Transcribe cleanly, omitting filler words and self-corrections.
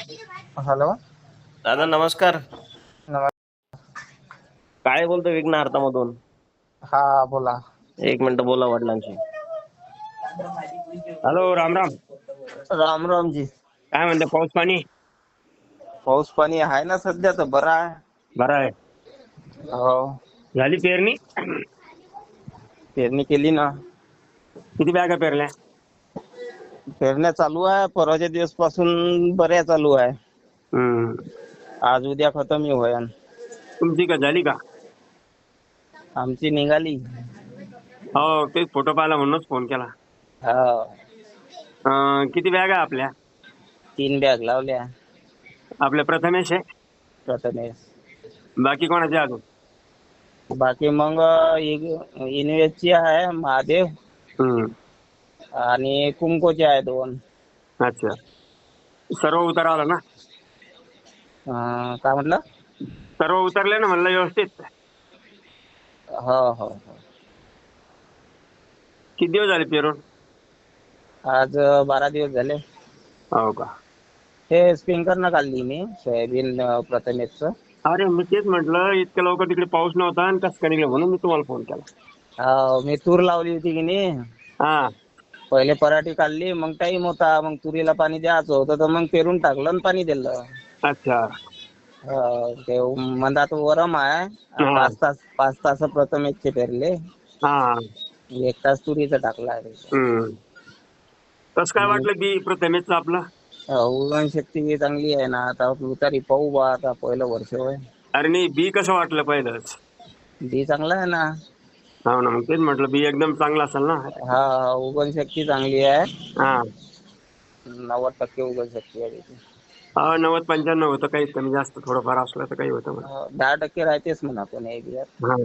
Hello. दादा नमस्कार. नमस्कार. काय बोलतो विघ्न मधून? हा बोला. एक मिनिट बोला वडिलांशी. हॅलो, राम राम. राम राम जी. काय म्हणते पाऊस पाणी? पाऊस पाणी आहे ना, सध्या तर बरा आहे. बरं आहे. हो. झाली पेरणी? पेरणी केली ना. किती बॅगा पेरल्या? पेरण्या चालू आहे, परवाच्या दिवस पासून बऱ्या चालू आहे. हम्म. आज उद्या खतम होईल. तुमची का झाली का? आमची निघाली. हो, तेच फोटो पाहिला म्हणूनच फोन केला. हा. किती बॅगा आपल्या? 3 बॅग लावल्या. आपल्या प्रथमेश आहे. प्रथमेश. बाकी कोणाचे अजून? बाकी मग इन्व्हेस्टची आहे महादेव. हम्म. आणि कुंकोचे आहे 2. अच्छा. सर्व उतार आला ना? काय म्हटलं? सर्व उतरले ना म्हणलं व्यवस्थित? हो हो हो. किती दिवस झाले पेरून? आज 12 दिवस झाले. हो का? हे स्प्रिंकलर न काढली मी सोयाबीन प्रथमेशचं. अरे मी तेच म्हटलं, इतक्या लवकर तिकडे पाऊस नव्हता आणि कसं काय निघलं, म्हणून मी तुम्हाला फोन केला. मी तूर लावली होती की नाही. हा. पहिले पराठी काढली, मग टाइम होता, मग तुरीला पाणी द्यायचं होतं तर मग पेरून टाकलं आणि पाणी दिलं. अच्छा. ते मंदात वरम आहे. हा 5 तास प्रथमेशचे पेरले. हा. 1 तास तुरीचं टाकला आहे. हम्म. कसं काय वाटलं बी प्रथमेशचं आपलं? उगवण शक्ती चांगली आहे ना. आता उतारी पाहू बा, आता पहिलं वर्ष होय. अरे नाही, बी कसं वाटलं पहिलंच? बी चांगला आहे ना. हो ना, मग तेच म्हटलं बी एकदम चांगलं असेल ना. हा, उगवण शक्ती चांगली आहे. हा. 90% उगवण शक्ती आहे त्याची. 90-95 होतं, काही कमी जास्त थोडंफार असलं तर काही होतं म्हणा. 10% राहतेच म्हणा पण एक बियात. हा.